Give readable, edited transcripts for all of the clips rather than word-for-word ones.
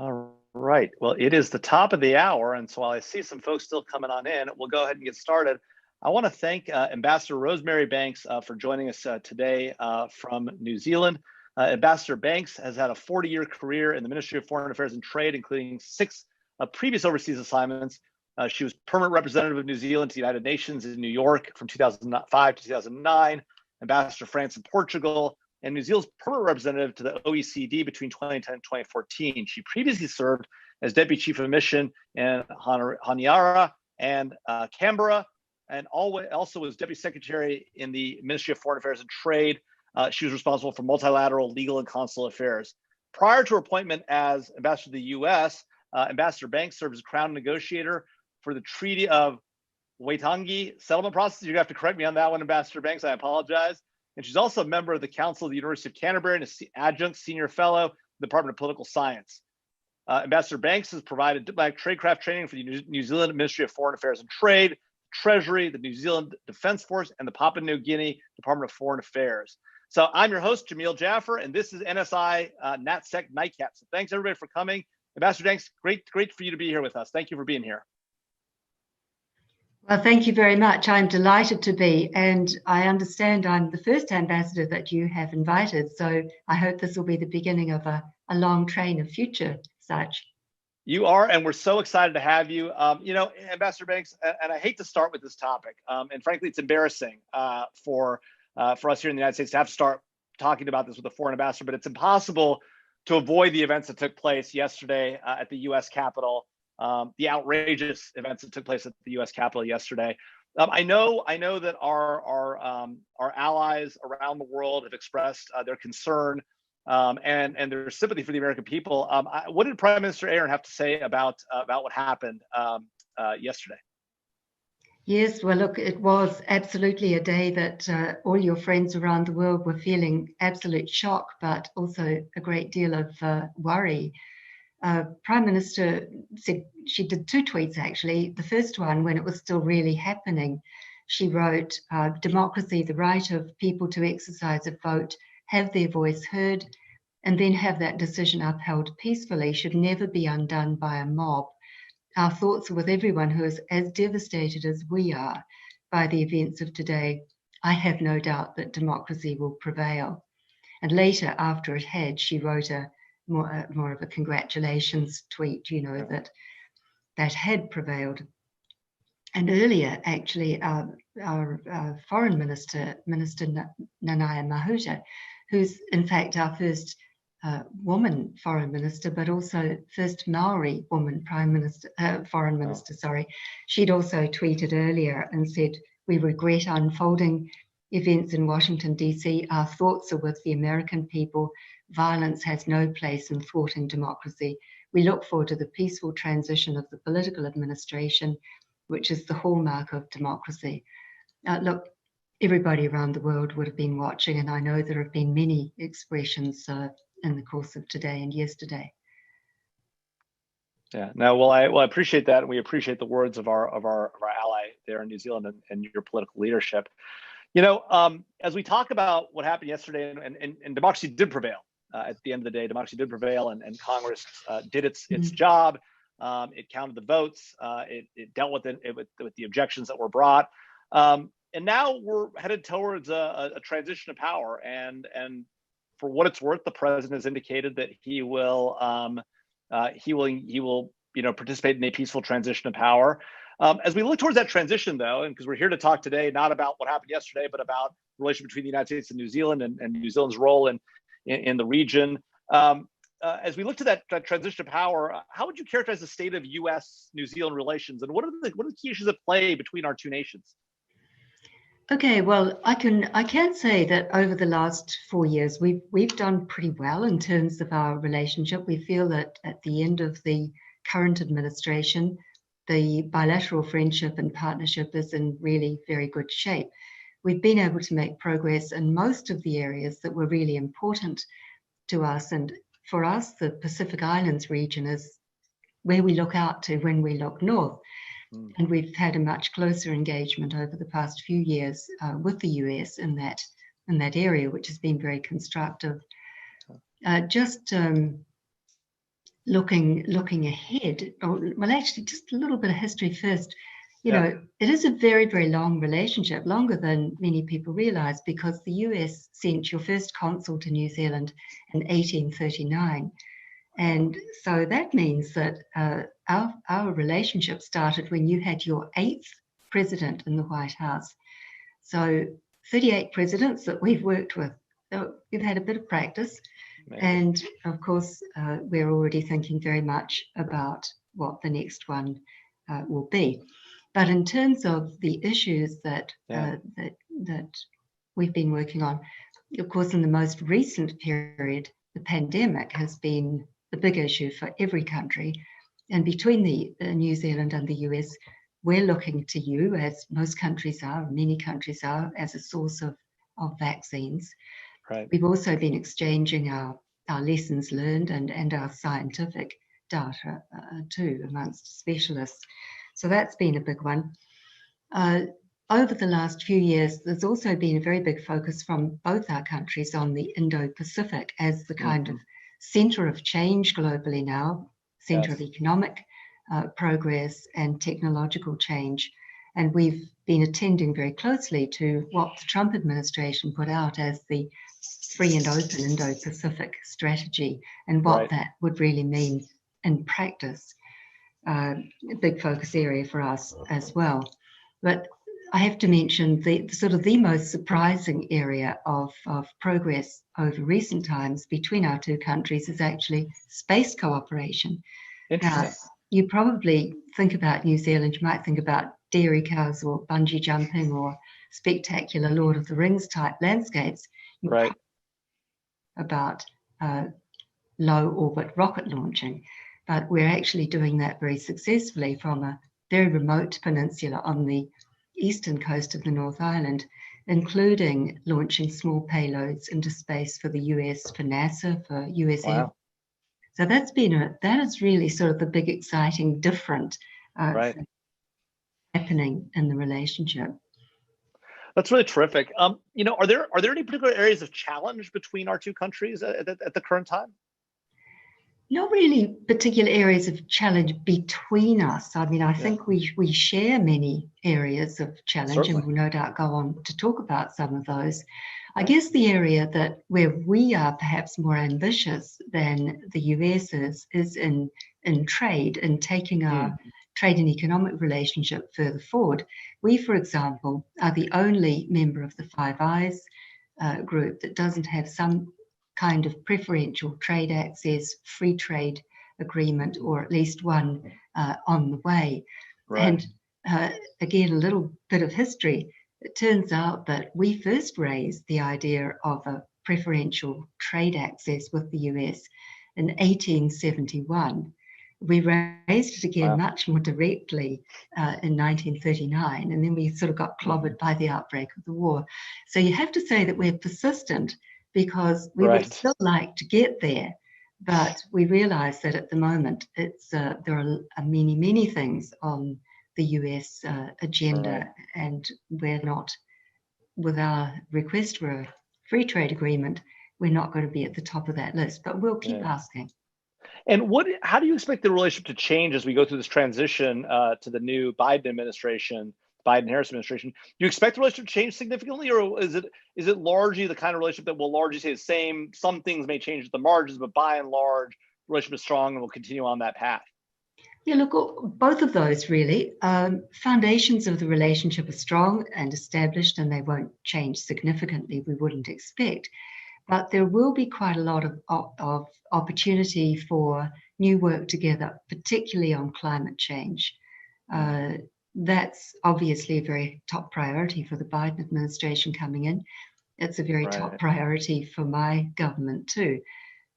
All right. Well, it is the top of the hour. And so while I see some folks still coming on in, we'll go ahead and get started. I want to thank Ambassador Rosemary Banks for joining us today from New Zealand. Ambassador Banks has had a 40-year career in the Ministry of Foreign Affairs and Trade, including 6 previous overseas assignments. She was permanent representative of New Zealand to the United Nations in New York from 2005 to 2009, ambassador to France and Portugal, and New Zealand's permanent representative to the OECD between 2010 and 2014. She previously served as Deputy Chief of Mission in Honiara and Canberra, and also was Deputy Secretary in the Ministry of Foreign Affairs and Trade. She was responsible for multilateral, legal, and consular affairs. Prior to her appointment as ambassador to the U.S., Ambassador Banks served as Crown negotiator for the Treaty of Waitangi settlement process. You're gonna have to correct me on that one, Ambassador Banks, I apologize. And she's also a member of the Council of the University of Canterbury and an adjunct senior fellow in the Department of Political Science. Ambassador Banks has provided diplomatic tradecraft training for the New Zealand Ministry of Foreign Affairs and Trade, Treasury, the New Zealand Defense Force, and the Papua New Guinea Department of Foreign Affairs. So I'm your host, Jamil Jaffer, and this is NSI NatSec Nightcap. So thanks everybody for coming. Ambassador Banks, great for you to be here with us. Thank you for being here. Well, thank you very much. I'm delighted to be, and I understand I'm the first ambassador that you have invited, so I hope this will be the beginning of a long train of future such. You are, and we're so excited to have you. You know, Ambassador Banks, and I hate to start with this topic, and frankly, it's embarrassing for us here in the United States to have to start talking about this with a foreign ambassador, but it's impossible to avoid the events that took place yesterday at the U.S. Capitol. The outrageous events that took place at the U.S. Capitol yesterday. I know that our allies around the world have expressed their concern and their sympathy for the American people. What did Prime Minister Aaron have to say about what happened yesterday? Yes, well, look, it was absolutely a day that all your friends around the world were feeling absolute shock, but also a great deal of worry. Prime Minister said she did 2 tweets actually. The first one, when it was still really happening, she wrote, democracy, the right of people to exercise a vote, have their voice heard, and then have that decision upheld peacefully, should never be undone by a mob. Our thoughts are with everyone who is as devastated as we are by the events of today. I have no doubt that democracy will prevail. And later, after it had, she wrote more of a congratulations tweet, you know, that had prevailed. And earlier, actually, our foreign minister, Minister Nanaia Mahuta, who's in fact our first woman foreign minister, but also first Maori woman foreign minister, sorry. She'd also tweeted earlier and said, we regret unfolding events in Washington, D.C. Our thoughts are with the American people. Violence has no place in thwarting democracy. We look forward to the peaceful transition of the political administration, which is the hallmark of democracy. Look, everybody around the world would have been watching, and I know there have been many expressions in the course of today and yesterday. Yeah, no, well, I appreciate that, and we appreciate the words of our ally there in New Zealand and your political leadership. You know, as we talk about what happened yesterday, and democracy did prevail. At the end of the day, democracy did prevail, and Congress did its job. It counted the votes. It dealt with the objections that were brought, and now we're headed towards a transition of power. And for what it's worth, the president has indicated that he will participate in a peaceful transition of power. As we look towards that transition, though, and because we're here to talk today not about what happened yesterday, but about the relation between the United States and New Zealand and New Zealand's role in the region. As we look to that transition of power, how would you characterize the state of U.S.-New Zealand relations, and what are the key issues at play between our two nations? Okay, well, I can say that over the last 4 years, we've done pretty well in terms of our relationship. We feel that at the end of the current administration, the bilateral friendship and partnership is in really very good shape. We've been able to make progress in most of the areas that were really important to us. And for us, the Pacific Islands region is where we look out to when we look north. And we've had a much closer engagement over the past few years with the US in that area, which has been very constructive. Just looking ahead, well, actually, just a little bit of history first. Yeah. It is a very, very long relationship, longer than many people realize, because the US sent your first consul to New Zealand in 1839. And so that means that our relationship started when you had your 8th president in the White House. So 38 presidents that we've worked with. So we've had a bit of practice. Amazing. And of course, we're already thinking very much about what the next one will be. But in terms of the issues that we've been working on, of course, in the most recent period, the pandemic has been the big issue for every country. And between the New Zealand and the US, we're looking to you, as most countries are, many countries are, as a source of vaccines. Right. We've also been exchanging our lessons learned and our scientific data too amongst specialists. So that's been a big one. Over the last few years, there's also been a very big focus from both our countries on the Indo-Pacific as the kind of center of change globally now, center of economic progress and technological change. And we've been attending very closely to what the Trump administration put out as the free and open Indo-Pacific strategy and what that would really mean in practice. A big focus area for us as well. But I have to mention the sort of the most surprising area of progress over recent times between our two countries is actually space cooperation. Interesting. Now, you probably think about New Zealand, you might think about dairy cows or bungee jumping or spectacular Lord of the Rings type landscapes. Right. About low orbit rocket launching, but we're actually doing that very successfully from a very remote peninsula on the eastern coast of the North Island, including launching small payloads into space for the US, for NASA, for US Air. So that is really sort of the big, exciting, different thing happening in the relationship. That's really terrific. Are there any particular areas of challenge between our two countries at the current time? Not really particular areas of challenge between us. I mean, I think we share many areas of challenge. Certainly. And we'll no doubt go on to talk about some of those. I guess the area where we are perhaps more ambitious than the US is in trade and taking our trade and economic relationship further forward. We, for example, are the only member of the Five Eyes group that doesn't have some kind of preferential trade access, free trade agreement, or at least one on the way. Right. And again, a little bit of history. It turns out that we first raised the idea of a preferential trade access with the US in 1871. We raised it again much more directly in 1939, and then we sort of got clobbered by the outbreak of the war. So you have to say that we're persistent, because we would still like to get there, but we realize that at the moment there are many, many things on the US agenda, and we're not, with our request for a free trade agreement, we're not going to be at the top of that list, but we'll keep asking. And how do you expect the relationship to change as we go through this transition to the new Biden Harris administration? Do you expect the relationship to change significantly, or is it largely the kind of relationship that will largely stay the same? Some things may change at the margins, but by and large, the relationship is strong and will continue on that path. Yeah, look, both of those really. Foundations of the relationship are strong and established, and they won't change significantly, we wouldn't expect. But there will be quite a lot of opportunity for new work together, particularly on climate change. That's obviously a very top priority for the Biden administration coming in. It's a very top priority for my government too.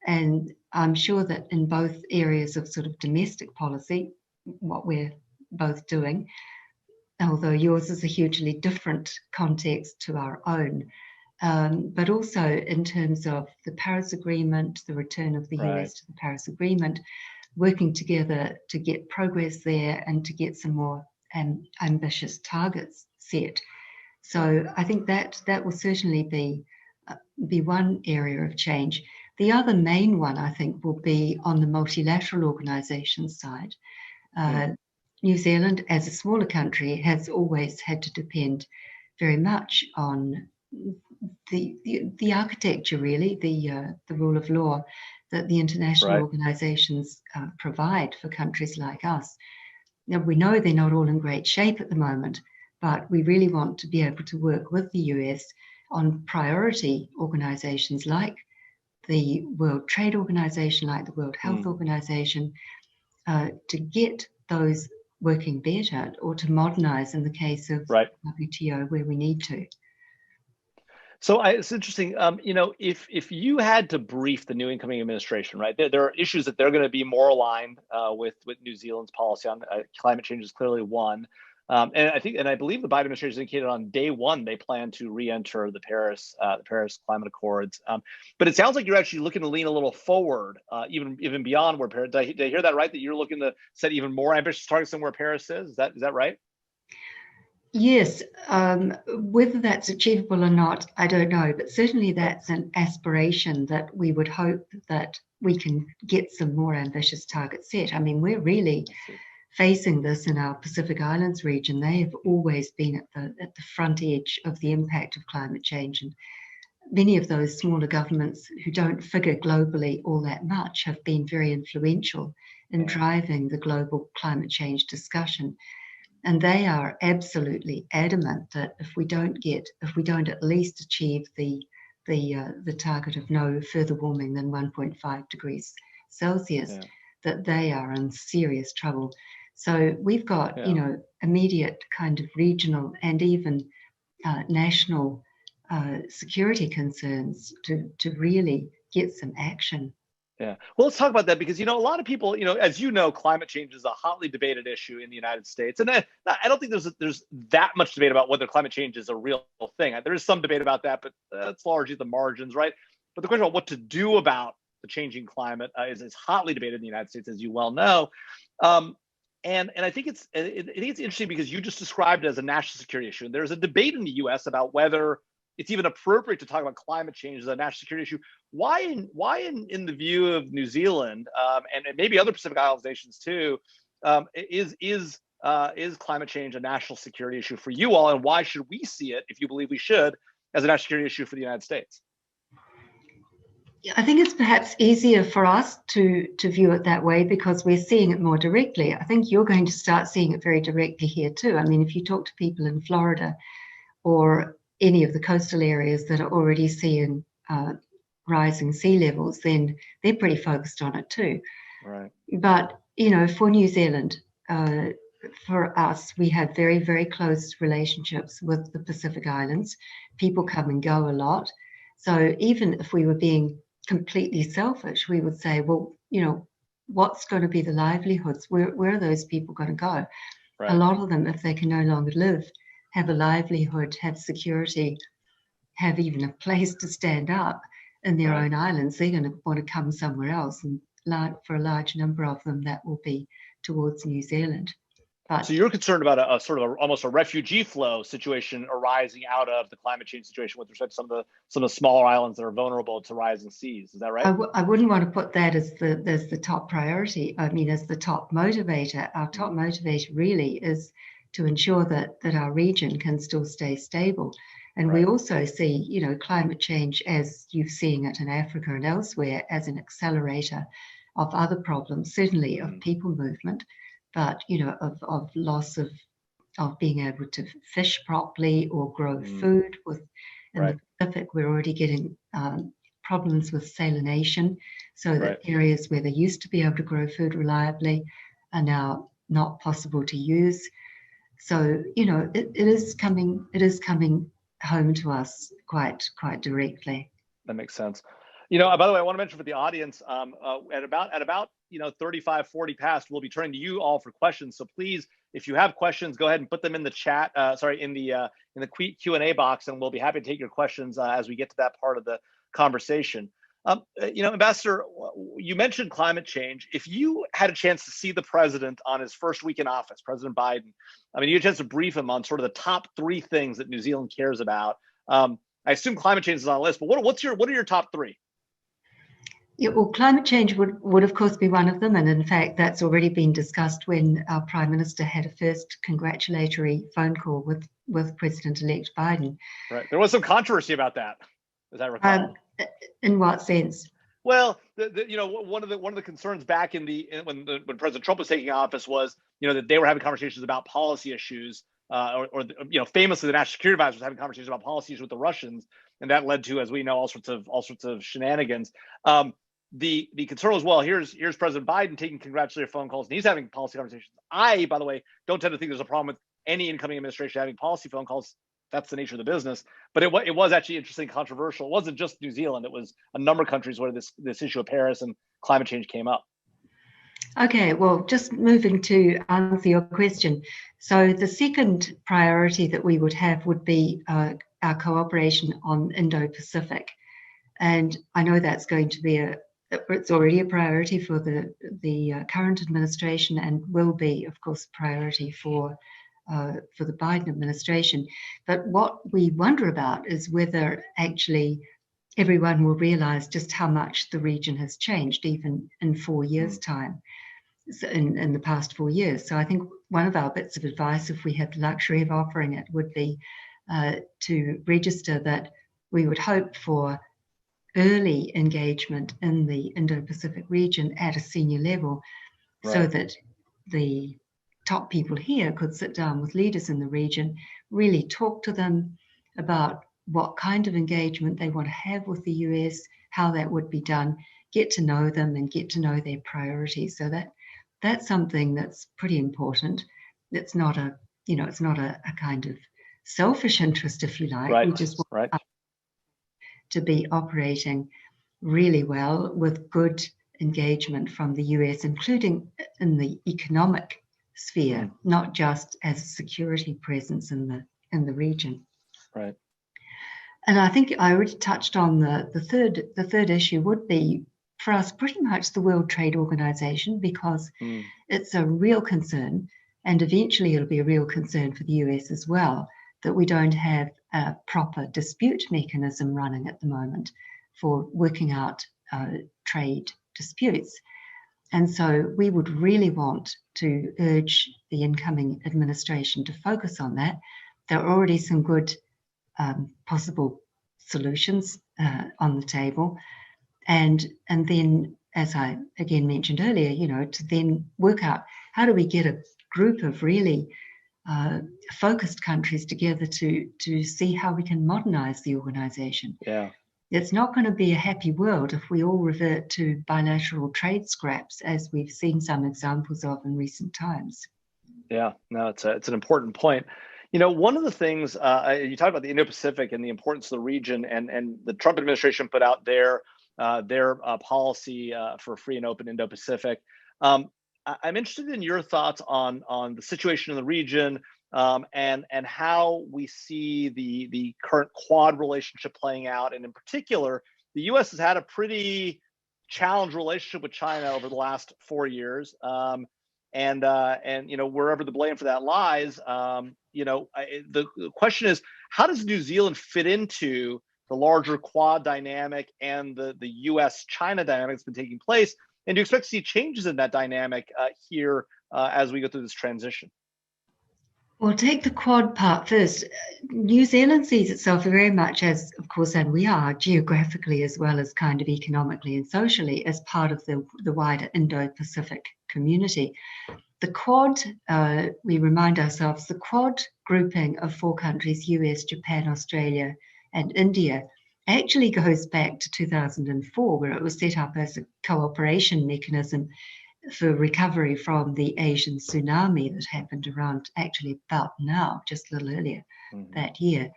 And I'm sure that in both areas of sort of domestic policy, what we're both doing, although yours is a hugely different context to our own, but also in terms of the Paris Agreement, the return of the US to the Paris Agreement, working together to get progress there and to get some more ambitious targets set. So I think that will certainly be one area of change. The other main one, I think, will be on the multilateral organizations side. New Zealand, as a smaller country, has always had to depend very much on the architecture, really, the rule of law that the international organizations provide for countries like us. Now, we know they're not all in great shape at the moment, but we really want to be able to work with the US on priority organizations like the World Trade Organization, like the World Health Organization, to get those working better, or to modernize in the case of WTO where we need to. So it's interesting, if you had to brief the new incoming administration, right, there are issues that they're going to be more aligned with New Zealand's policy on. Climate change is clearly one. And I believe the Biden administration indicated on day one they plan to re-enter the Paris Climate Accords. But it sounds like you're actually looking to lean a little forward, even beyond where Paris. Did I hear that right? That you're looking to set even more ambitious targets than where Paris is? Is that right? Yes. Whether that's achievable or not, I don't know. But certainly that's an aspiration that we would hope that we can get some more ambitious targets set. I mean, we're really facing this in our Pacific Islands region. They have always been at the front edge of the impact of climate change, and many of those smaller governments who don't figure globally all that much have been very influential in driving the global climate change discussion. And they are absolutely adamant that if we don't at least achieve the target of no further warming than 1.5 degrees Celsius, that they are in serious trouble. So we've got, immediate kind of regional and even national security concerns to really get some action. Yeah. Well, let's talk about that because, a lot of people, as climate change is a hotly debated issue in the United States. And I don't think there's that much debate about whether climate change is a real thing. There is some debate about that, but that's largely the margins, right? But the question about what to do about the changing climate is hotly debated in the United States, as you well know. And I think it's interesting because you just described it as a national security issue. And there's a debate in the U.S. about whether it's even appropriate to talk about climate change as a national security issue. Why in the view of New Zealand and maybe other Pacific Islands nations too, is climate change a national security issue for you all, and why should we see it, if you believe we should, as a national security issue for the United States? I think it's perhaps easier for us to view it that way because we're seeing it more directly. I think you're going to start seeing it very directly here too. I mean, if you talk to people in Florida or any of the coastal areas that are already seeing rising sea levels, then they're pretty focused on it too. Right. But, for New Zealand, for us, we have very, very close relationships with the Pacific Islands. People come and go a lot. So even if we were being completely selfish, we would say, well, what's going to be the livelihoods? Where are those people going to go? Right. A lot of them, if they can no longer live, have a livelihood, have security, have even a place to stand up in their own islands, they're going to want to come somewhere else. And for a large number of them, that will be towards New Zealand. So you're concerned about a sort of almost a refugee flow situation arising out of the climate change situation with respect to some of the smaller islands that are vulnerable to rising seas. Is that right? I wouldn't want to put that as the top priority. I mean, as the top motivator. Our top motivator really is to ensure that our region can still stay stable. And we also see, climate change, as you're seeing it in Africa and elsewhere, as an accelerator of other problems, certainly of people movement, but, of loss of being able to fish properly or grow food. In the Pacific, we're already getting problems with salination, so that areas where they used to be able to grow food reliably are now not possible to use. So, it is coming home to us quite directly. That makes sense. By the way, I want to mention for the audience, at about 35, 40 past, we'll be turning to you all for questions. So please, if you have questions, go ahead and put them in the chat. In the Q&A box, and we'll be happy to take your questions as we get to that part of the conversation. Ambassador, you mentioned climate change. If you had a chance to see the president on his first week in office, President Biden, you had a chance to brief him on sort of the top 3 things that New Zealand cares about. I assume climate change is on the list, but what are your top 3? Yeah, well, climate change would of course be one of them. And in fact, that's already been discussed when our Prime Minister had a first congratulatory phone call with President-elect Biden. Right. There was some controversy about that, as I recall. In what sense? Well, one of the concerns back when President Trump was taking office was, that they were having conversations about policy issues, or famously the National Security Advisor was having conversations about policies with the Russians, and that led to, as we know, all sorts of shenanigans. The concern was, well, here's President Biden taking congratulatory phone calls, and he's having policy conversations. I, by the way, don't tend to think there's a problem with any incoming administration having policy phone calls. That's the nature of the business. But it was actually interesting, controversial. It wasn't just New Zealand. It was a number of countries where this issue of Paris and climate change came up. Okay, well, just moving to answer your question. So the second priority that we would have would be our cooperation on Indo-Pacific. And I know that's going to be it's already a priority for the current administration, and will be, of course, priority for the Biden administration. But what we wonder about is whether actually everyone will realize just how much the region has changed, even in 4 years' time, in the past 4 years. So I think one of our bits of advice, if we had the luxury of offering it, would be to register that we would hope for early engagement in the Indo-Pacific region at a senior level, right, so that the top people here could sit down with leaders in the region, really talk to them about what kind of engagement they want to have with the US, how that would be done, get to know them and get to know their priorities. So that's something that's pretty important. It's not a kind of selfish interest, if you like. Right. We just want to be operating really well with good engagement from the US, including in the economic sphere, not just as a security presence in the region. Right. And I think I already touched on the third issue would be for us pretty much the World Trade Organization, because it's a real concern, and eventually it'll be a real concern for the US as well, that we don't have a proper dispute mechanism running at the moment for working out trade disputes. And so we would really want to urge the incoming administration to focus on that. There are already some good possible solutions on the table. And then, as I again mentioned earlier, to then work out how do we get a group of really focused countries together to see how we can modernize the organization. Yeah. It's not going to be a happy world if we all revert to bilateral trade scraps, as we've seen some examples of in recent times. Yeah, no, it's an important point. One of the things you talked about the Indo-Pacific and the importance of the region, and the Trump administration put out their policy for free and open Indo-Pacific. I'm interested in your thoughts on the situation in the region, and how we see the current Quad relationship playing out, and in particular, the U.S. has had a pretty challenged relationship with China over the last 4 years, and wherever the blame for that lies, the question is, how does New Zealand fit into the larger Quad dynamic and the U.S.-China dynamic that's been taking place? And do you expect to see changes in that dynamic here as we go through this transition? Well, take the Quad part first. New Zealand sees itself very much as, of course, and we are geographically as well as kind of economically and socially, as part of the wider Indo-Pacific community. The Quad, we remind ourselves, the Quad grouping of 4 countries, US, Japan, Australia, and India, actually goes back to 2004, where it was set up as a cooperation mechanism for recovery from the Asian tsunami that happened around actually about now, just a little earlier that year.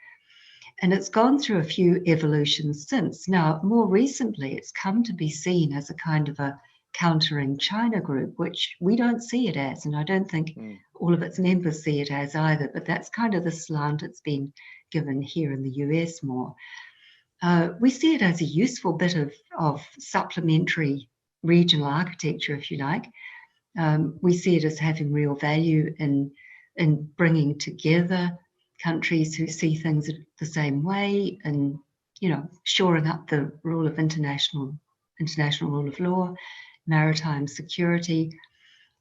And it's gone through a few evolutions since. Now, more recently, it's come to be seen as a kind of a countering China group, which we don't see it as, and I don't think all of its members see it as either, but that's kind of the slant it's been given here in the US more. We see it as a useful bit of supplementary regional architecture, if you like. We see it as having real value in bringing together countries who see things the same way, and shoring up the rule of international international rule of law, maritime security,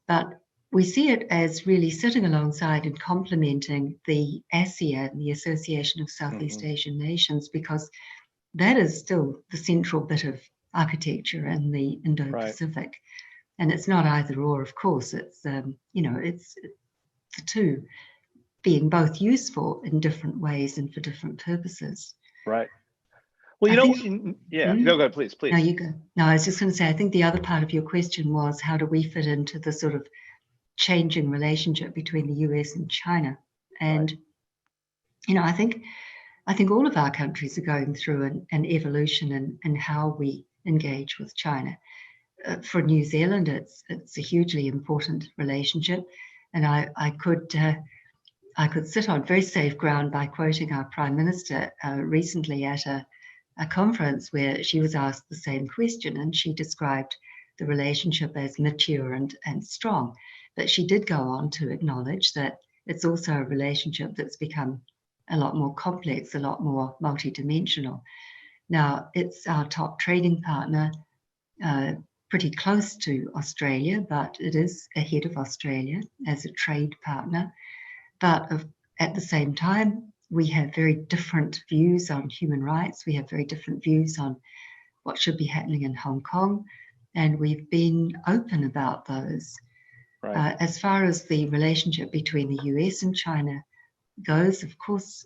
but we see it as really sitting alongside and complementing the ASEAN, the Association of Southeast Asian Nations, because that is still the central bit of architecture in the Indo-Pacific. Right. And it's not either or, of course. It's, it's the two being both useful in different ways and for different purposes. Right. Well, go ahead, please. No, you go. No, I was just going to say, I think the other part of your question was, how do we fit into the sort of changing relationship between the US and China? And, I think all of our countries are going through an evolution in how we engage with China. For New Zealand, it's a hugely important relationship, and I could sit on very safe ground by quoting our Prime Minister recently at a conference where she was asked the same question, and she described the relationship as mature and strong. But she did go on to acknowledge that it's also a relationship that's become a lot more complex, a lot more multidimensional. Now, it's our top trading partner, pretty close to Australia, but it is ahead of Australia as a trade partner. But at the same time, we have very different views on human rights. We have very different views on what should be happening in Hong Kong, and we've been open about those. Right. As far as the relationship between the US and China goes, of course,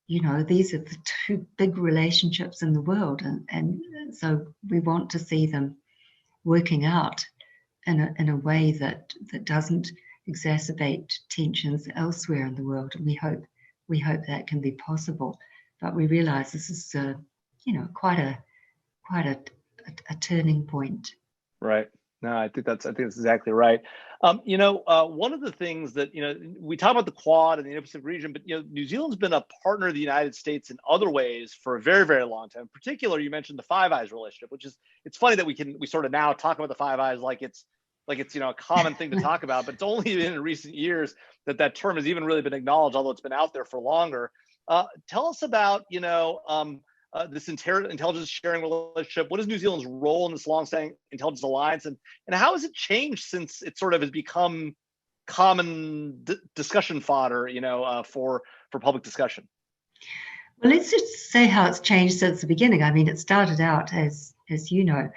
these are the two big relationships in the world, and so we want to see them working out in a way that doesn't exacerbate tensions elsewhere in the world, and we hope that can be possible. But we realize this is quite a turning point. Right. No, I think that's exactly right. One of the things that, we talk about the Quad and the Indo-Pacific region, but, New Zealand's been a partner of the United States in other ways for a very, very long time. In particular, you mentioned the Five Eyes relationship, which is, it's funny that we sort of now talk about the Five Eyes like it's a common thing to talk about, but it's only been in recent years that term has even really been acknowledged, although it's been out there for longer. Tell us about, this intelligence sharing relationship. What is New Zealand's role in this long-standing intelligence alliance, and how has it changed since it sort of has become common discussion fodder, for public discussion? Well, let's just say how it's changed since the beginning. I mean, it started out as you know,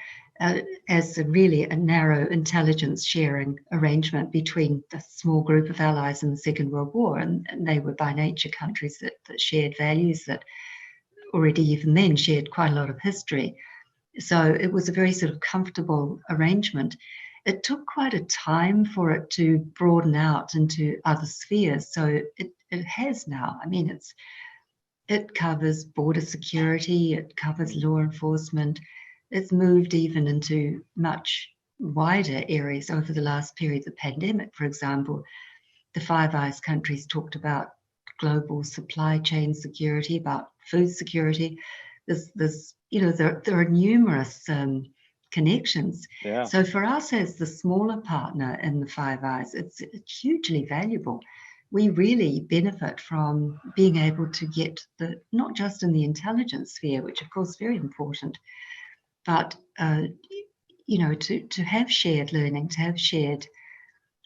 as really a narrow intelligence sharing arrangement between a small group of allies in the Second World War, and they were by nature countries that shared values, that already even then shared quite a lot of history. So it was a very sort of comfortable arrangement. It took quite a time for it to broaden out into other spheres. So it has now. I mean, it covers border security, it covers law enforcement. It's moved even into much wider areas over the last period. The pandemic, for example, the Five Eyes countries talked about global supply chain security, about food security. There are numerous connections. Yeah. So for us as the smaller partner in the Five Eyes, it's hugely valuable. We really benefit from being able to get not just in the intelligence sphere, which of course is very important, but to have shared learning, to have shared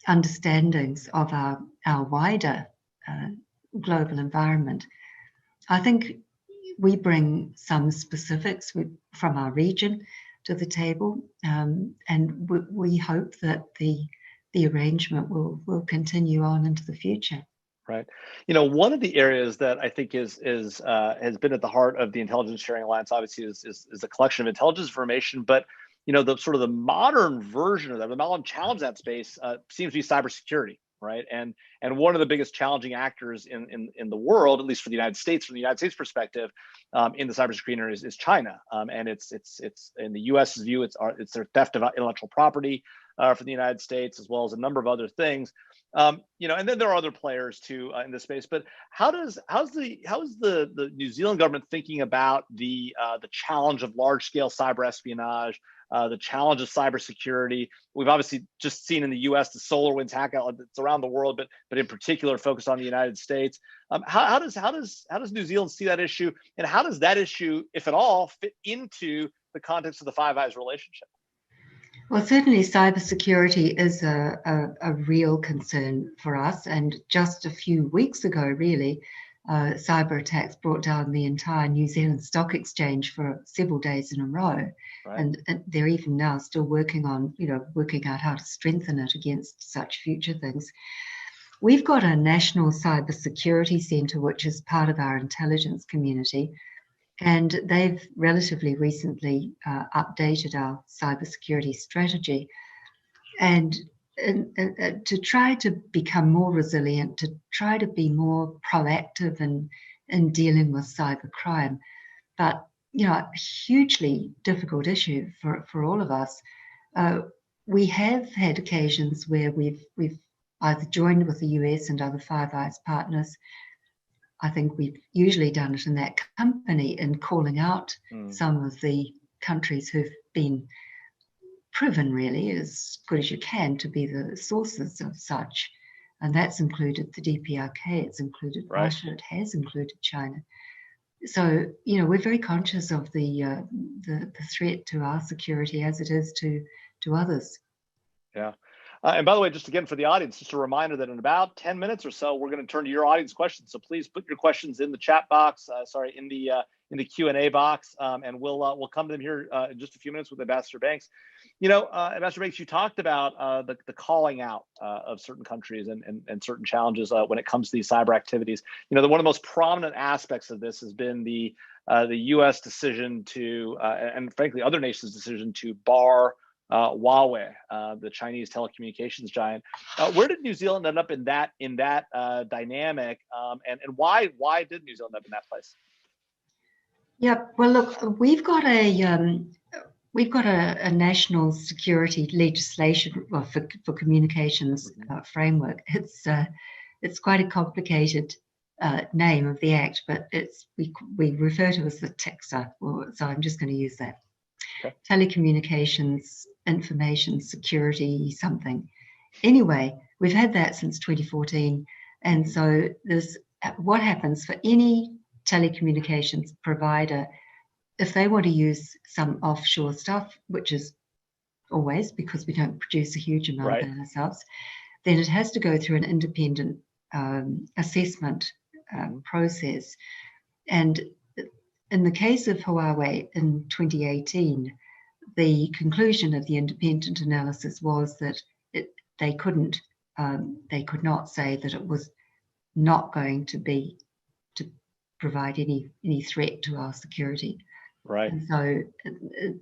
understandings of our wider global environment. I think we bring some specifics from our region to the table, and we hope that the arrangement will continue on into the future. Right. One of the areas that I think has been at the heart of the Intelligence Sharing Alliance, obviously, is a collection of intelligence information. But the sort of the modern version of that, the modern challenge in that space seems to be cybersecurity. Right. And one of the biggest challenging actors in the world, at least for the United States, from the United States perspective, in the cybersecurity area is China. And it's in the US's view, it's their theft of intellectual property for the United States, as well as a number of other things. And then there are other players too in this space. But how's the New Zealand government thinking about the challenge of large scale cyber espionage? The challenge of cybersecurity? We've obviously just seen in the U.S. the SolarWinds hackout. It's around the world, but in particular focused on the United States. How does New Zealand see that issue, and how does that issue, if at all, fit into the context of the Five Eyes relationship? Well, certainly cybersecurity is a real concern for us. And just a few weeks ago, really, cyber attacks brought down the entire New Zealand Stock Exchange for several days in a row. Right. And they're even now still working on, working out how to strengthen it against such future things. We've got a National Cybersecurity Centre, which is part of our intelligence community. And they've relatively recently updated our cybersecurity strategy. And to try to become more resilient, to try to be more proactive in dealing with cybercrime. But, a hugely difficult issue for all of us. We have had occasions where we've either joined with the US and other Five Eyes partners. I think we've usually done it in that company in calling out some of the countries who've been proven really as good as you can to be the sources of such. And that's included the DPRK, it's included Russia, it has included China. So, we're very conscious of the threat to our security as it is to others. Yeah. And by the way, just again for the audience, just a reminder that in about 10 minutes or so, we're going to turn to your audience questions. So please put your questions in the chat box, in the Q&A box, and we'll come to them here in just a few minutes with Ambassador Banks. Ambassador Banks, you talked about the calling out of certain countries and certain challenges when it comes to these cyber activities. One of the most prominent aspects of this has been the U.S. decision to, and frankly, other nations' decision to bar Huawei, the Chinese telecommunications giant. Where did New Zealand end up in that dynamic, and why did New Zealand end up in that place? Yeah, well, look, we've got a national security legislation for communications framework. It's quite a complicated name of the act, but we refer to it as the TICSA. So I'm just going to use that. Okay. Telecommunications Information Security something. Anyway, we've had that since 2014, and so what happens for any telecommunications provider if they want to use some offshore stuff, which is always because we don't produce a huge amount of it ourselves, then it has to go through an independent assessment process. And in the case of Huawei in 2018, the conclusion of the independent analysis was that they could not say that it was not going to provide any threat to our security. Right. And so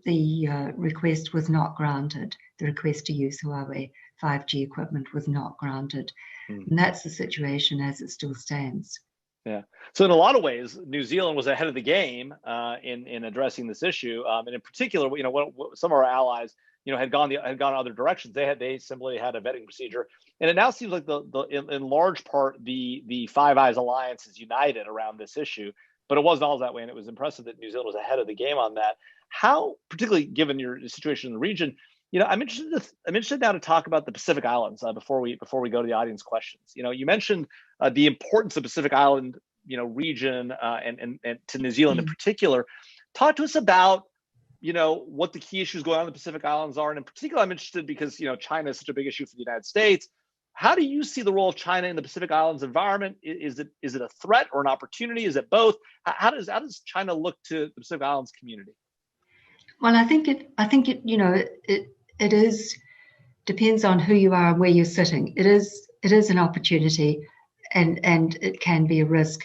the request was not granted. The request to use Huawei 5G equipment was not granted. And that's the situation as it still stands. Yeah. So in a lot of ways, New Zealand was ahead of the game in addressing this issue, and in particular, some of our allies, had gone other directions. They simply had a vetting procedure, and it now seems like in large part the Five Eyes Alliance is united around this issue. But it wasn't always that way, and it was impressive that New Zealand was ahead of the game on that. How, particularly given your situation in the region, I'm interested now to talk about the Pacific Islands before we go to the audience questions. You mentioned the importance of Pacific Island, region and to New Zealand in particular. Talk to us about what the key issues going on in the Pacific Islands are, and in particular, I'm interested because China is such a big issue for the United States. How do you see the role of China in the Pacific Islands environment? Is it a threat or an opportunity? Is it both? How does China look to the Pacific Islands community? Well, I think it depends on who you are and where you're sitting. It is an opportunity, and it can be a risk.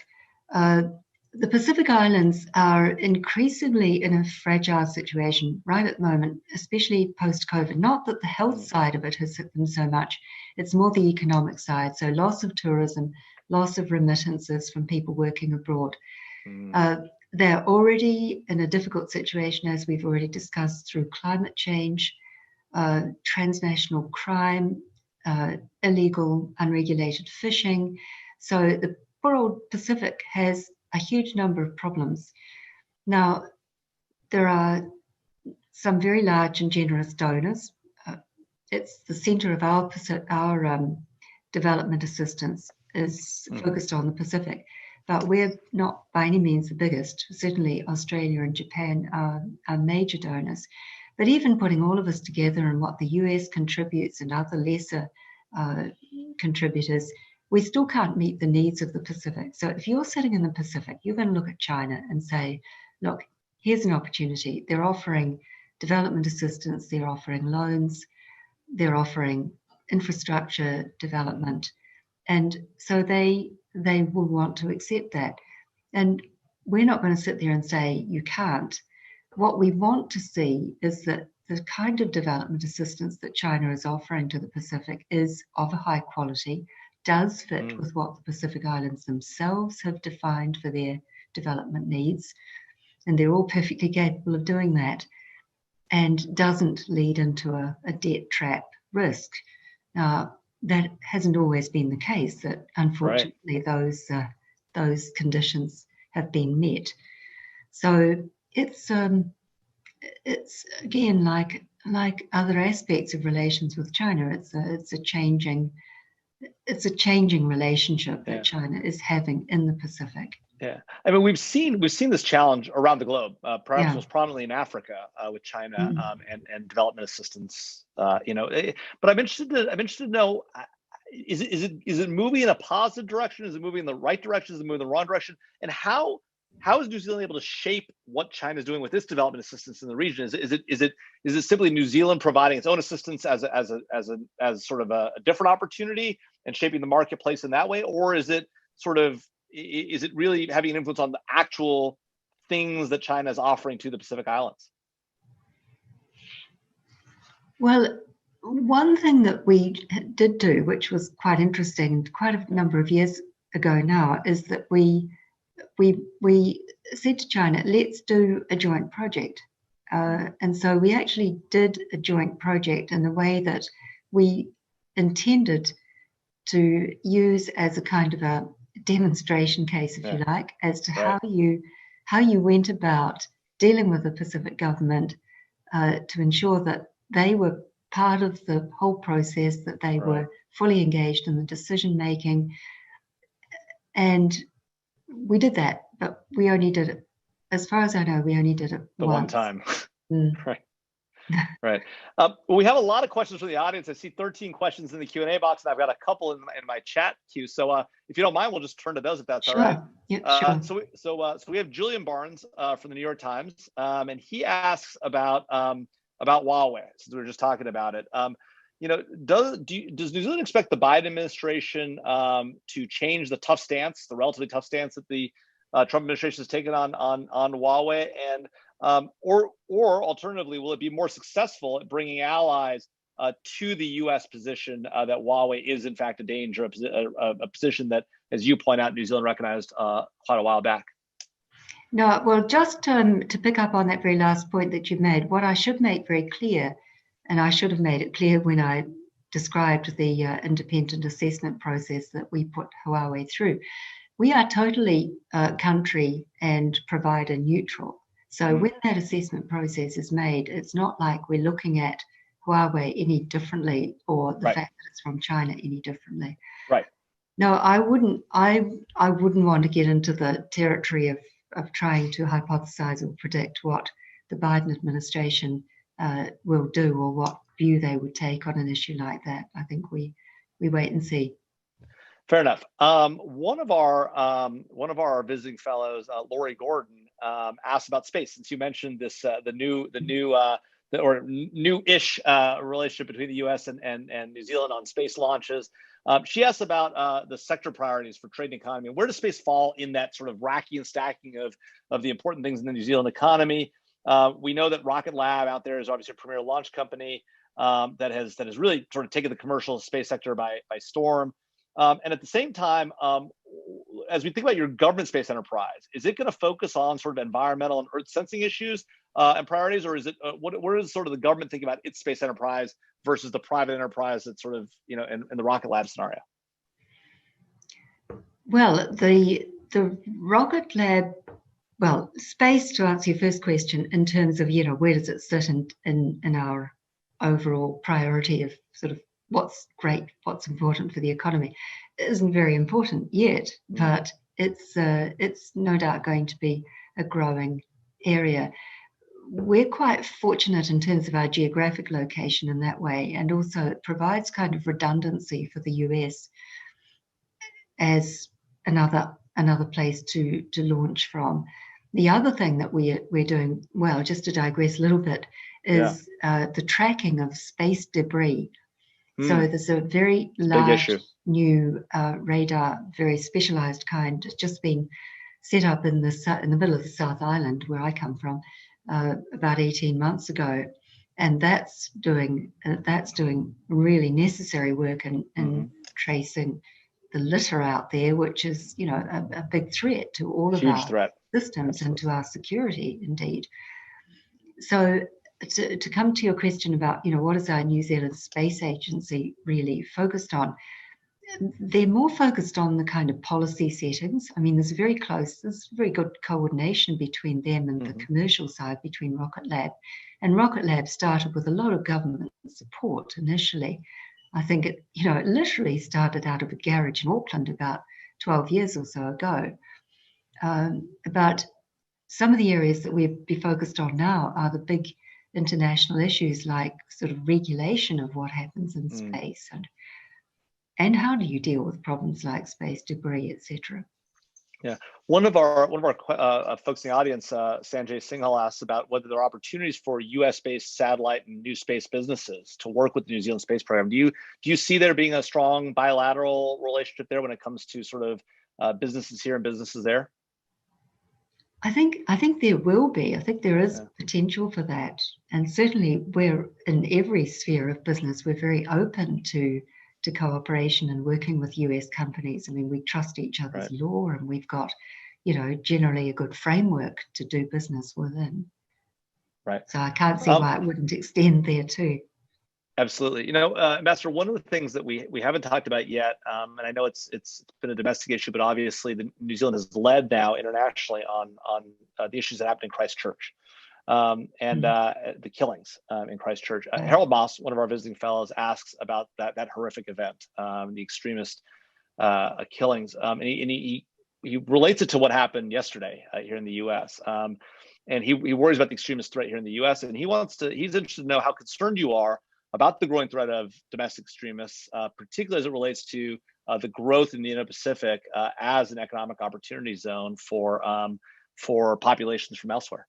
The Pacific Islands are increasingly in a fragile situation right at the moment, especially post-COVID. Not that the health side of it has hit them so much, it's more the economic side. So loss of tourism, loss of remittances from people working abroad. They're already in a difficult situation, as we've already discussed, through climate change, transnational crime, illegal, unregulated fishing. So the poor old Pacific has a huge number of problems. Now, there are some very large and generous donors. It's the center of our development assistance is focused on the Pacific. but we're not by any means the biggest. Certainly Australia and Japan are major donors. But even putting all of us together and what the US contributes and other lesser contributors, we still can't meet the needs of the Pacific. So if you're sitting in the Pacific, you're going to look at China and say, look, here's an opportunity. They're offering development assistance, they're offering loans, they're offering infrastructure development. And so they will want to accept that. And we're not going to sit there and say, you can't. What we want to see is that the kind of development assistance that China is offering to the Pacific is of a high quality, does fit with what the Pacific Islands themselves have defined for their development needs, and they're all perfectly capable of doing that, and doesn't lead into a debt trap risk. That hasn't always been the case, that unfortunately those conditions have been met. So it's again, like other aspects of relations with China, it's a changing relationship that China is having in the Pacific. Yeah, I mean, we've seen this challenge around the globe, perhaps most prominently in Africa with China and development assistance. But I'm interested to know, is it moving in a positive direction? Is it moving in the right direction? Is it moving in the wrong direction? And how is New Zealand able to shape what China is doing with its development assistance in the region? Is it simply New Zealand providing its own assistance as sort of a different opportunity and shaping the marketplace in that way, or is it really having an influence on the actual things that China is offering to the Pacific Islands? Well, one thing that we did do, which was quite interesting, quite a number of years ago now, is that we said to China, let's do a joint project. And so we actually did a joint project in a way that we intended to use as a kind of a demonstration case, if you like, as to how you went about dealing with the Pacific government to ensure that they were part of the whole process, that they were fully engaged in the decision making. And we did that, but we only did it, as far as I know, we only did it one time. Right. Well, we have a lot of questions from the audience. I see 13 questions in the Q&A box, and I've got a couple in my chat queue. So if you don't mind, we'll just turn to those if that's all right. Yeah, sure. So we have Julian Barnes from the New York Times, and he asks about Huawei, since we were just talking about it. Does New Zealand expect the Biden administration to change the relatively tough stance that the Trump administration has taken on Huawei, and or alternatively, will it be more successful at bringing allies to the U.S. position that Huawei is in fact a danger, a position that, as you point out, New Zealand recognized quite a while back? No, well, just to pick up on that very last point that you made, what I should make very clear, and I should have made it clear when I described the independent assessment process that we put Huawei through, we are totally country and provider neutral. So when that assessment process is made, it's not like we're looking at Huawei any differently or the fact that it's from China any differently. Right. No, I wouldn't want to get into the territory of trying to hypothesize or predict what the Biden administration will do or what view they would take on an issue like that. I think we wait and see. Fair enough. One of our visiting fellows, Lori Gordon, asked about space. Since you mentioned this, the new-ish relationship between the U.S. and New Zealand on space launches. She asked about the sector priorities for trade and economy. Where does space fall in that sort of racking and stacking of the important things in the New Zealand economy? We know that Rocket Lab out there is obviously a premier launch company that has really sort of taken the commercial space sector by storm. And at the same time, as we think about your government space enterprise, is it going to focus on sort of environmental and earth sensing issues and priorities, or is it what is sort of the government thinking about its space enterprise versus the private enterprise that's sort of in the Rocket Lab scenario? Well, the Rocket Lab, space, to answer your first question, in terms of where does it sit in our overall priority of sort of what's great, what's important for the economy, it isn't very important yet, but it's no doubt going to be a growing area. We're quite fortunate in terms of our geographic location in that way, and also it provides kind of redundancy for the US as another place to launch from. The other thing that we're doing well, just to digress a little bit, is the tracking of space debris. So there's a very large new radar, very specialized kind, just been set up in the middle of the South Island, where I come from, about 18 months ago, and that's doing really necessary work in tracing the litter out there, which is a big threat to all of our systems and to our security, indeed. So to come to your question about what is our New Zealand Space Agency really focused on, they're more focused on the kind of policy settings. I mean, there's very good coordination between them and the commercial side, between Rocket Lab. And Rocket Lab started with a lot of government support initially. I think it literally started out of a garage in Auckland about 12 years or so ago. But some of the areas that we'll be focused on now are the big international issues, like sort of regulation of what happens in space, and how do you deal with problems like space debris, etc. Yeah, one of our folks in the audience, Sanjay Singhal, asks about whether there are opportunities for U.S.-based satellite and new space businesses to work with the New Zealand space program. Do you see there being a strong bilateral relationship there when it comes to sort of businesses here and businesses there? I think there will be. I think there is potential for that, and certainly we're in every sphere of business. We're very open to cooperation and working with US companies. I mean, we trust each other's law, and we've got, generally a good framework to do business within. Right. So I can't see why it wouldn't extend there too. Absolutely. Ambassador, one of the things that we haven't talked about yet, and I know it's been a domestic issue, but obviously New Zealand has led now internationally on the issues that happened in Christchurch. And the killings in Christchurch. Harold Moss, one of our visiting fellows, asks about that horrific event, the extremist killings, and he relates it to what happened yesterday here in the U.S. And he worries about the extremist threat here in the U.S. and he's interested to know how concerned you are about the growing threat of domestic extremists, particularly as it relates to the growth in the Indo-Pacific as an economic opportunity zone for populations from elsewhere.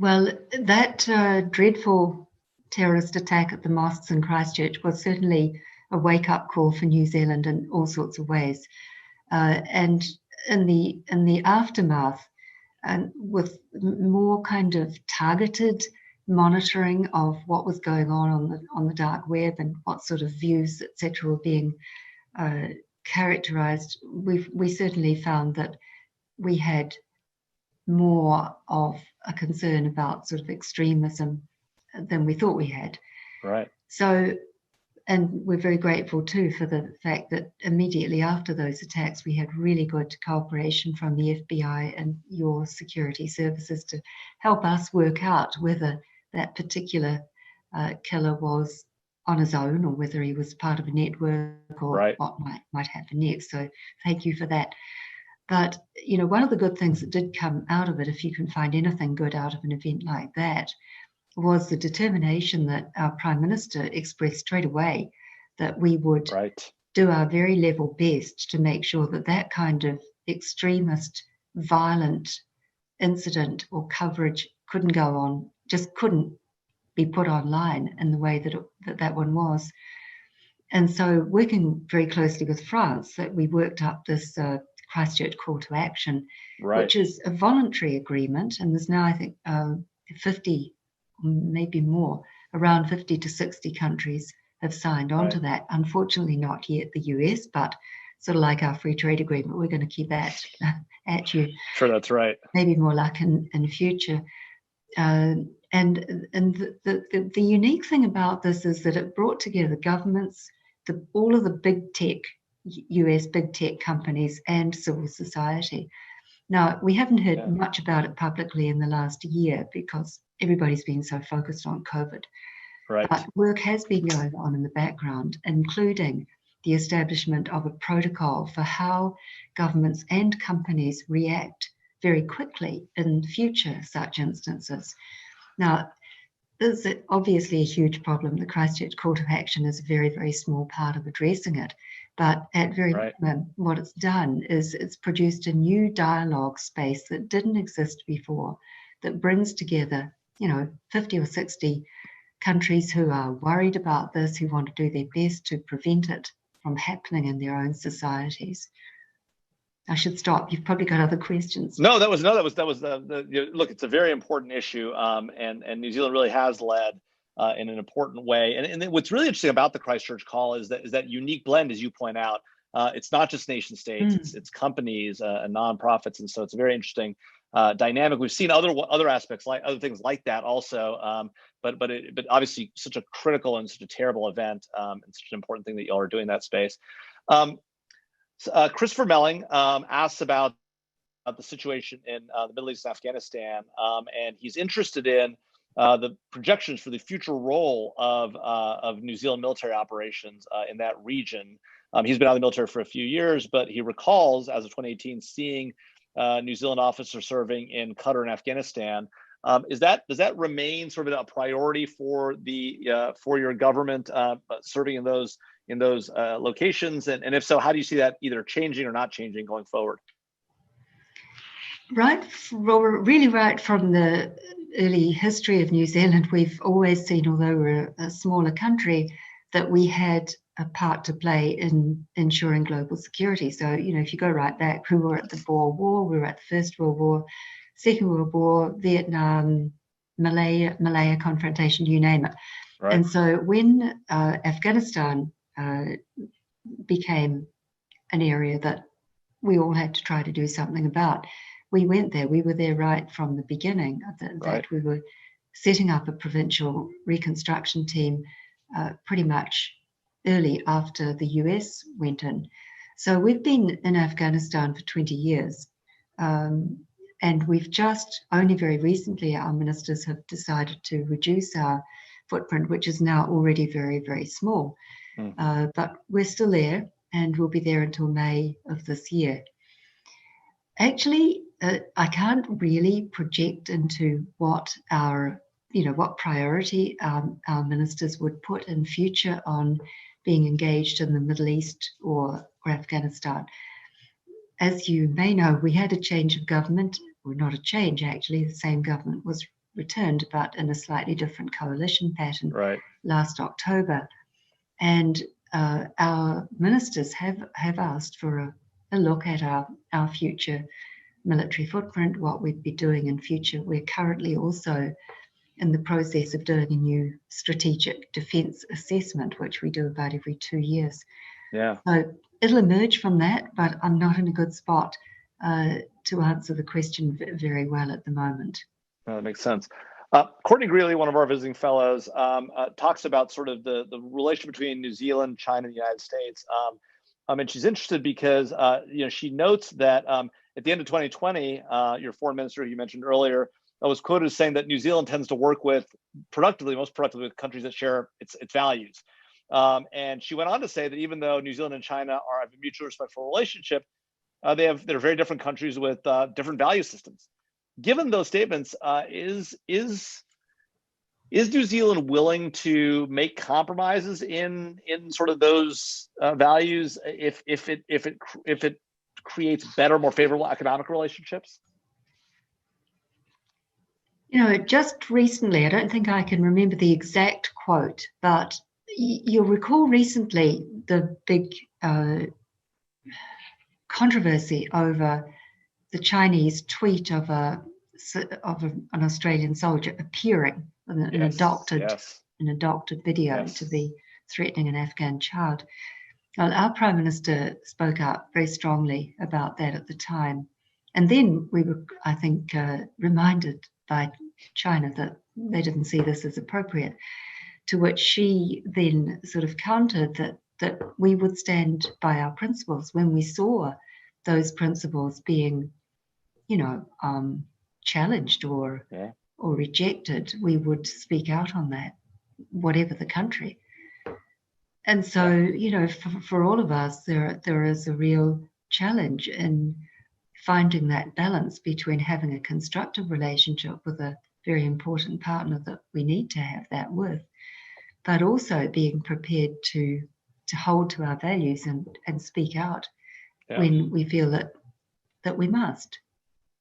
Well, that dreadful terrorist attack at the mosques in Christchurch was certainly a wake-up call for New Zealand in all sorts of ways. And in the aftermath, and with more kind of targeted monitoring of what was going on the dark web and what sort of views, etc., were being characterized, we certainly found that we had more of a concern about sort of extremism than we thought we had. Right. So, and we're very grateful too for the fact that immediately after those attacks, we had really good cooperation from the FBI and your security services to help us work out whether that particular killer was on his own or whether he was part of a network or what might happen next. So thank you for that. But, one of the good things that did come out of it, if you can find anything good out of an event like that, was the determination that our Prime Minister expressed straight away that we would do our very level best to make sure that that kind of extremist, violent incident or coverage couldn't go on, just couldn't be put online in the way that one was. And so working very closely with France, that we worked up this Christchurch call to action, which is a voluntary agreement. And there's now, I think, 50, maybe more, around 50 to 60 countries have signed on to that. Unfortunately, not yet the US, but sort of like our free trade agreement, we're going to keep that at you. Sure, that's right. Maybe more luck in future. And the unique thing about this is that it brought together governments, all of the big tech, US big tech companies and civil society. Now, we haven't heard much about it publicly in the last year because everybody's been so focused on COVID. Right. But work has been going on in the background, including the establishment of a protocol for how governments and companies react very quickly in future such instances. Now, this is obviously a huge problem. The Christchurch Court of Action is a very, very small part of addressing it. But at very minimum, what it's done is it's produced a new dialogue space that didn't exist before, that brings together, 50 or 60 countries who are worried about this, who want to do their best to prevent it from happening in their own societies. I should stop. You've probably got other questions. No, that was look. It's a very important issue, and New Zealand really has led in an important way. And what's really interesting about the Christchurch call is that unique blend, as you point out. It's not just nation states; it's companies and nonprofits, and so it's a very interesting dynamic. We've seen other aspects, like other things like that also, but obviously such a critical and such a terrible event, and such an important thing that y'all are doing in that space. Christopher Melling asks about the situation in the Middle East and Afghanistan, and he's interested in the projections for the future role of New Zealand military operations in that region. He's been out of the military for a few years, but he recalls, as of 2018, seeing New Zealand officers serving in Qatar and Afghanistan. Does that remain sort of a priority for your government serving in those locations, and if so, how do you see that either changing or not changing going forward? Really right from the early history of New Zealand, we've always seen, although we're a smaller country, that we had a part to play in ensuring global security. So, if you go right back, we were at the Boer War, we were at the First World War, Second World War, Vietnam, Malaya confrontation, you name it. Right. And so when Afghanistan became an area that we all had to try to do something about, we went there. We were there right from the beginning. That we were setting up a provincial reconstruction team pretty much early after the US went in. So we've been in Afghanistan for 20 years. And we've just only very recently, our ministers have decided to reduce our footprint, which is now already very, very small. But we're still there, and we'll be there until May of this year. Actually, I can't really project into what what priority our ministers would put in future on being engaged in the Middle East or Afghanistan. As you may know, we had a change of government, or not a change actually, the same government was returned, but in a slightly different coalition pattern last October. And our ministers have asked for a look at our future military footprint, what we'd be doing in future. We're currently also in the process of doing a new strategic defence assessment, which we do about every 2 years. Yeah. So it'll emerge from that, but I'm not in a good spot to answer the question very well at the moment. That makes sense. Courtney Greeley, one of our visiting fellows, talks about sort of the relation between New Zealand, China, and the United States. And she's interested because she notes that at the end of 2020, your foreign minister, who you mentioned earlier, was quoted as saying that New Zealand tends to work most productively with countries that share its values. And she went on to say that even though New Zealand and China have a mutually respectful relationship, they're very different countries with different value systems. Given those statements, is New Zealand willing to make compromises in sort of those values if it creates better, more favorable economic relationships? Just recently, I don't think I can remember the exact quote, but you'll recall recently the big controversy over the Chinese tweet of an Australian soldier appearing in an adopted video to be threatening an Afghan child. Well, our Prime Minister spoke up very strongly about that at the time. And then we were, I think, reminded by China that they didn't see this as appropriate, to which she then sort of countered that we would stand by our principles when we saw those principles being, challenged or rejected. We would speak out on that, whatever the country. And so, you know, for all of us, there is a real challenge in finding that balance between having a constructive relationship with a very important partner that we need to have that with, but also being prepared to hold to our values and speak out when we feel that we must.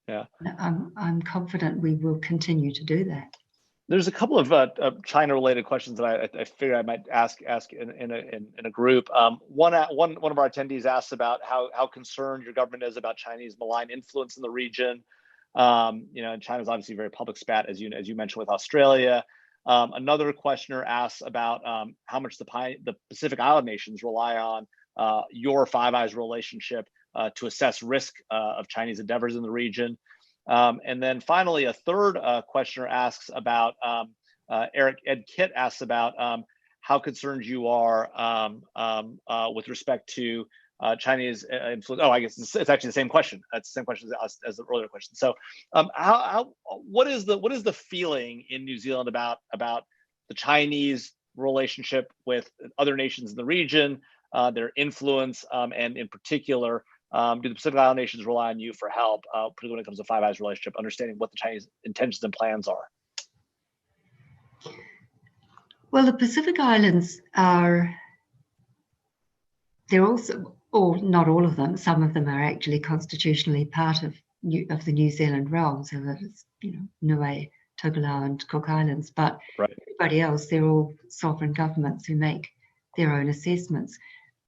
Yeah. I'm confident we will continue to do that. There's a couple of China-related questions that I figured I might ask in a group. One of our attendees asked about how concerned your government is about Chinese malign influence in the region. You know, and China's obviously a very public spat, as you mentioned with Australia. Another questioner asks about how much the Pacific Island nations rely on your Five Eyes relationship to assess risk of Chinese endeavors in the region. And then finally, a third questioner asks about, Ed Kitt asks about how concerned you are with respect to Chinese influence. Oh, I guess it's actually the same question. That's the same question as the earlier question. So what is the feeling in New Zealand about the Chinese relationship with other nations in the region, their influence, and in particular, do the Pacific Island nations rely on you for help, particularly when it comes to Five Eyes relationship, understanding what the Chinese intentions and plans are? Well, the Pacific Islands they're also, or not all of them, some of them are actually constitutionally part of the New Zealand realm, so that it's, you know, Niue, Tokelau and Cook Islands, but everybody else, they're all sovereign governments who make their own assessments.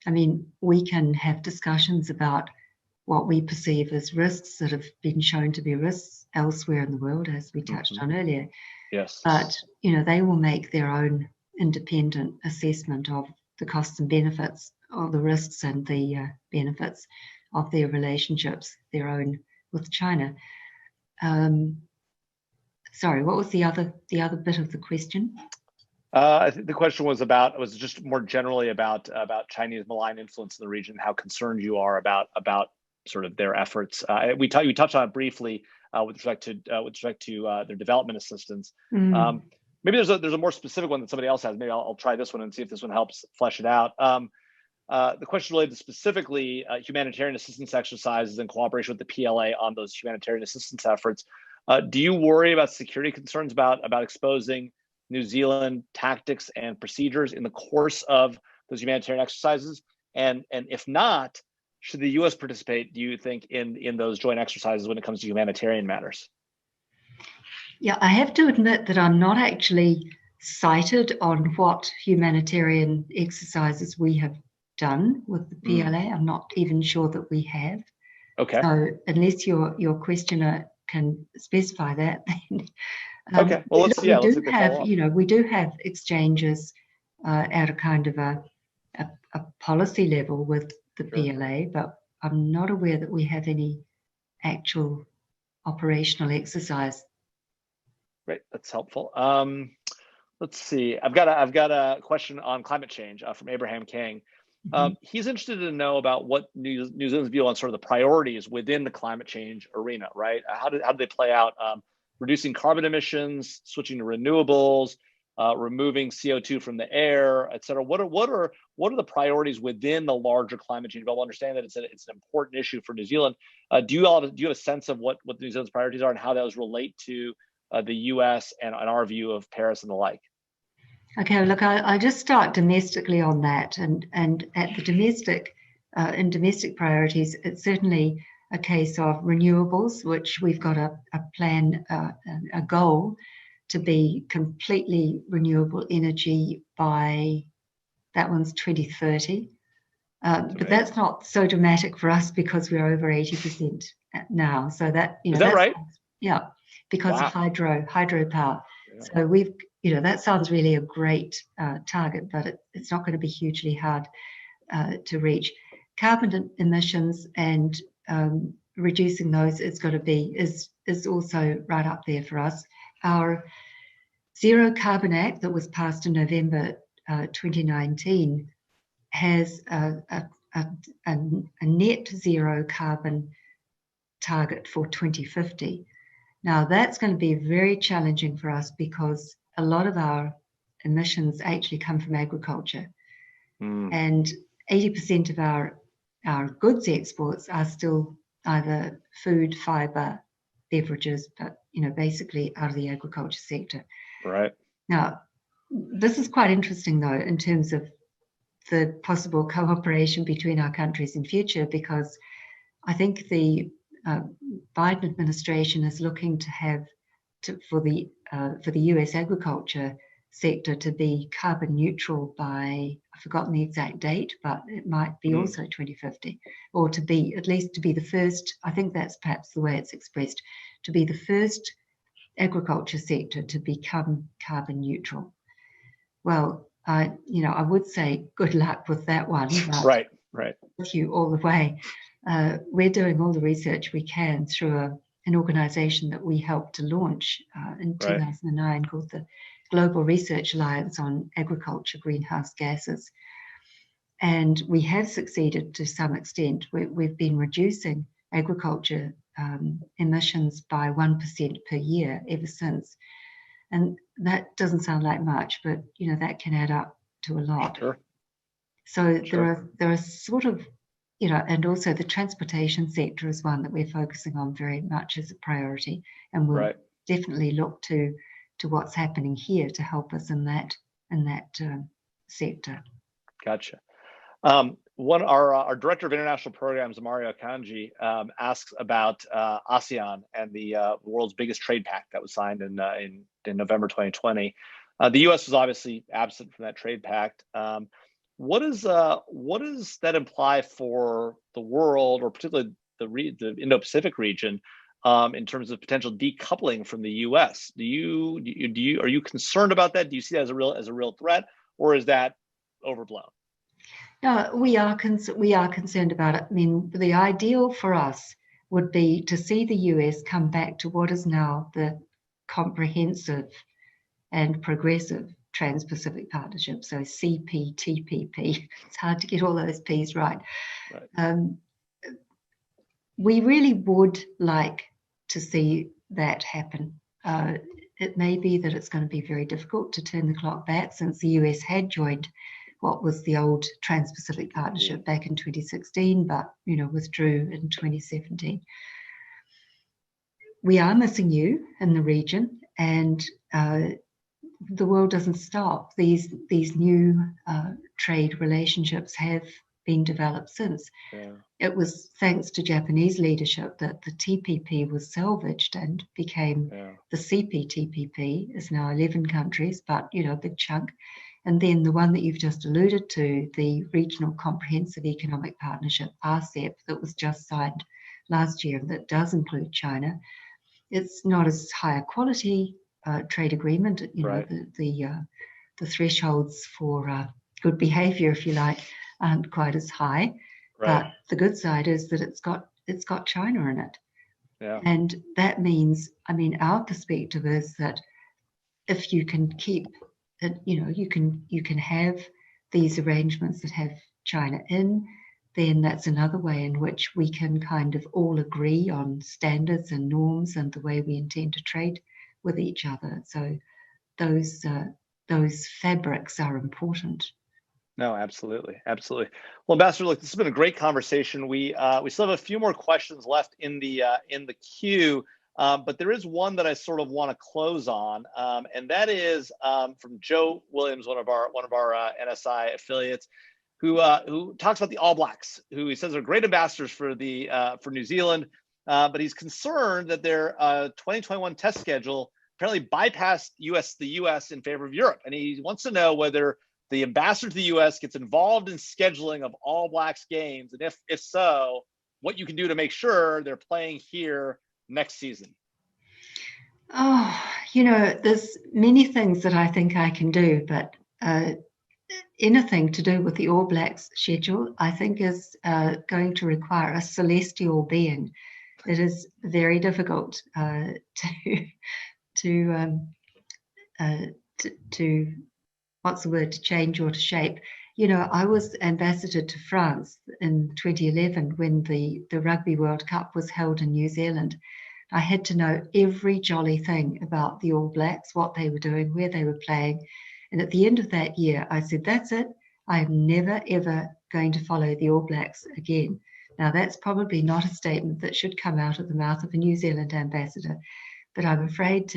I mean, we can have discussions about what we perceive as risks that have been shown to be risks elsewhere in the world, as we touched on earlier. Yes. But, you know, they will make their own independent assessment of the costs and benefits, of the risks and the benefits of their relationships, their own with China. Sorry, what was the other bit of the question? I think the question was just more generally about Chinese malign influence in the region, how concerned you are about sort of their efforts. You touched on it briefly with respect to their development assistance. Maybe there's a more specific one that somebody else has. Maybe I'll try this one and see if this one helps flesh it out. The question related to specifically humanitarian assistance exercises in cooperation with the PLA on those humanitarian assistance efforts. Do you worry about security concerns about exposing New Zealand tactics and procedures in the course of those humanitarian exercises? And if not, should the U.S. participate, do you think, in those joint exercises when it comes to humanitarian matters? Yeah, I have to admit that I'm not actually cited on what humanitarian exercises we have done with the PLA. I'm not even sure that we have. Okay. So unless your questioner can specify that, then okay. Well, we do have exchanges at a kind of a policy level with the PLA, but I'm not aware that we have any actual operational exercise. Great, that's helpful. Let's see. I've got a question on climate change from Abraham King. He's interested to know about what New Zealand's view on sort of the priorities within the climate change arena, right? How do they play out? Reducing carbon emissions, switching to renewables, removing CO2 from the air, et cetera. What are the priorities within the larger climate change? But we'll understand that it's an important issue for New Zealand. Do you have a sense of what New Zealand's priorities are and how those relate to the U.S. and our view of Paris and the like? Okay, look, I'll just start domestically on that, and at the domestic priorities, it's certainly a case of renewables, which we've got a plan, a goal to be completely renewable energy by, that one's 2030. But that's not so dramatic for us because we're over 80% now. So that, is that right? Yeah, because of hydropower. Yeah. So we've, that sounds really a great target, but it's not going to be hugely hard to reach. Carbon emissions and reducing those is also right up there for us. Our Zero Carbon Act that was passed in November 2019 has a net zero carbon target for 2050. Now that's going to be very challenging for us because a lot of our emissions actually come from agriculture. And 80% of our goods exports are still either food, fiber, beverages, but basically out of the agriculture sector. Right. Now, this is quite interesting, though, in terms of the possible cooperation between our countries in future, because I think the Biden administration is looking to have for the US agriculture sector to be carbon neutral by, I've forgotten the exact date, but it might be also 2050, or to be the first, I think that's perhaps the way it's expressed, to be the first agriculture sector to become carbon neutral. Well, I would say good luck with that one. But right. with you all the way. We're doing all the research we can through an organization that we helped to launch in 2009 called the Global Research Alliance on Agriculture Greenhouse Gases. And we have succeeded to some extent. We've been reducing agriculture emissions by 1% per year ever since. And that doesn't sound like much, but that can add up to a lot. Sure. So there are sort of, and also the transportation sector is one that we're focusing on very much as a priority, and we'll definitely look to what's happening here to help us in that sector. Gotcha. Our director of international programs, Mario Kanji, asks about ASEAN and the world's biggest trade pact that was signed in November 2020. The U.S. was obviously absent from that trade pact. What does that imply for the world, or particularly the Indo-Pacific region, in terms of potential decoupling from the U.S.? Are you concerned about that? Do you see that as a real threat, or is that overblown? No, we are concerned about it. I mean, the ideal for us would be to see the US come back to what is now the comprehensive and progressive Trans-Pacific Partnership, so CPTPP. It's hard to get all those P's right. We really would like to see that happen. It may be that it's going to be very difficult to turn the clock back, since the US had joined what was the old Trans-Pacific Partnership back in 2016, but withdrew in 2017. We are missing you in the region, and the world doesn't stop. These new trade relationships have been developed since. It was thanks to Japanese leadership that the TPP was salvaged and became the CPTPP. Is now 11 countries, but a big chunk. And then the one that you've just alluded to, the Regional Comprehensive Economic Partnership, RCEP, that was just signed last year, that does include China. It's not as high a quality trade agreement. The thresholds for good behavior, if you like, aren't quite as high. But the good side is that it's got China in it. And that means, our perspective is that if you can keep you can have these arrangements that have China in, then that's another way in which we can kind of all agree on standards and norms and the way we intend to trade with each other. So those fabrics are important. No, absolutely. Well, Ambassador, look, this has been a great conversation. We still have a few more questions left in the queue. But there is one that I sort of want to close on, and that is from Joe Williams, one of our NSI affiliates, who talks about the All Blacks, who he says are great ambassadors for New Zealand, but he's concerned that their 2021 test schedule apparently bypassed the U.S. in favor of Europe, and he wants to know whether the ambassador to the U.S. gets involved in scheduling of All Blacks games, and if so, what you can do to make sure they're playing here next season. Oh, there's many things that I think I can do, but anything to do with the All Blacks schedule, I think, is going to require a celestial being. It is very difficult to what's the word, to change or to shape. I was ambassador to France in 2011 when the Rugby World Cup was held in New Zealand. I had to know every jolly thing about the All Blacks, what they were doing, where they were playing. And at the end of that year, I said, that's it. I'm never, ever going to follow the All Blacks again. Now, that's probably not a statement that should come out of the mouth of a New Zealand ambassador, but I'm afraid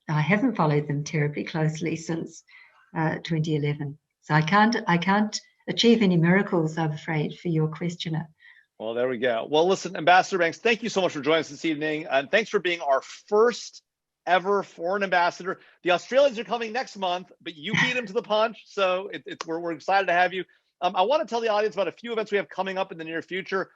I haven't followed them terribly closely since 2011. So I can't achieve any miracles, I'm afraid, for your questioner. Well, there we go. Well, listen, Ambassador Banks, thank you so much for joining us this evening. And thanks for being our first ever foreign ambassador. The Australians are coming next month, but you beat them to the punch. So we're excited to have you. I want to tell the audience about a few events we have coming up in the near future.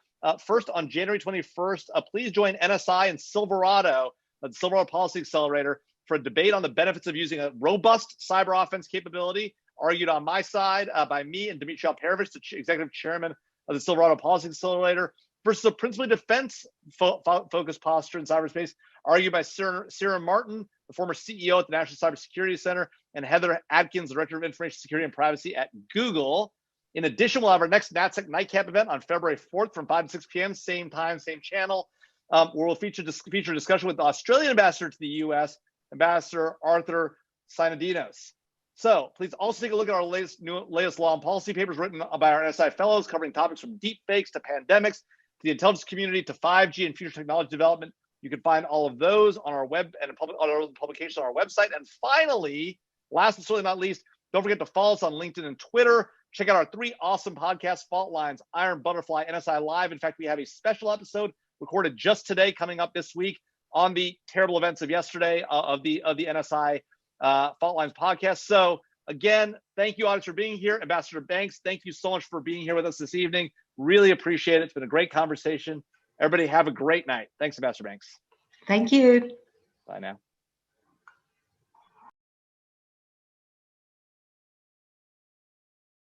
First, on January 21st, please join NSI and Silverado, the Silverado Policy Accelerator, for a debate on the benefits of using a robust cyber offense capability, argued on my side by me and Dmitry Alperovich, the executive chairman of the Silverado Policy Accelerator, versus a principally defense-focused posture in cyberspace, argued by Sarah Martin, the former CEO at the National Cybersecurity Center, and Heather Adkins, Director of Information Security and Privacy at Google. In addition, we'll have our next NatSec Nightcap event on February 4th from 5 to 6 p.m., same time, same channel, where we'll feature a discussion with the Australian ambassador to the U.S., Ambassador Arthur Synadinos. So please also take a look at our latest law and policy papers written by our NSI fellows, covering topics from deep fakes to pandemics, to the intelligence community, to 5G and future technology development. You can find all of those on our web and on our publications on our website. And finally, last but certainly not least, don't forget to follow us on LinkedIn and Twitter. Check out our 3 awesome podcasts: Fault Lines, Iron Butterfly, NSI Live. In fact, we have a special episode recorded just today coming up this week on the terrible events of yesterday of the NSI Fault Lines podcast. So again, thank you, audience, for being here. Ambassador Banks, thank you so much for being here with us this evening. Really appreciate it. It's been a great conversation. Everybody have a great night. Thanks, Ambassador Banks. Thank you. Bye now.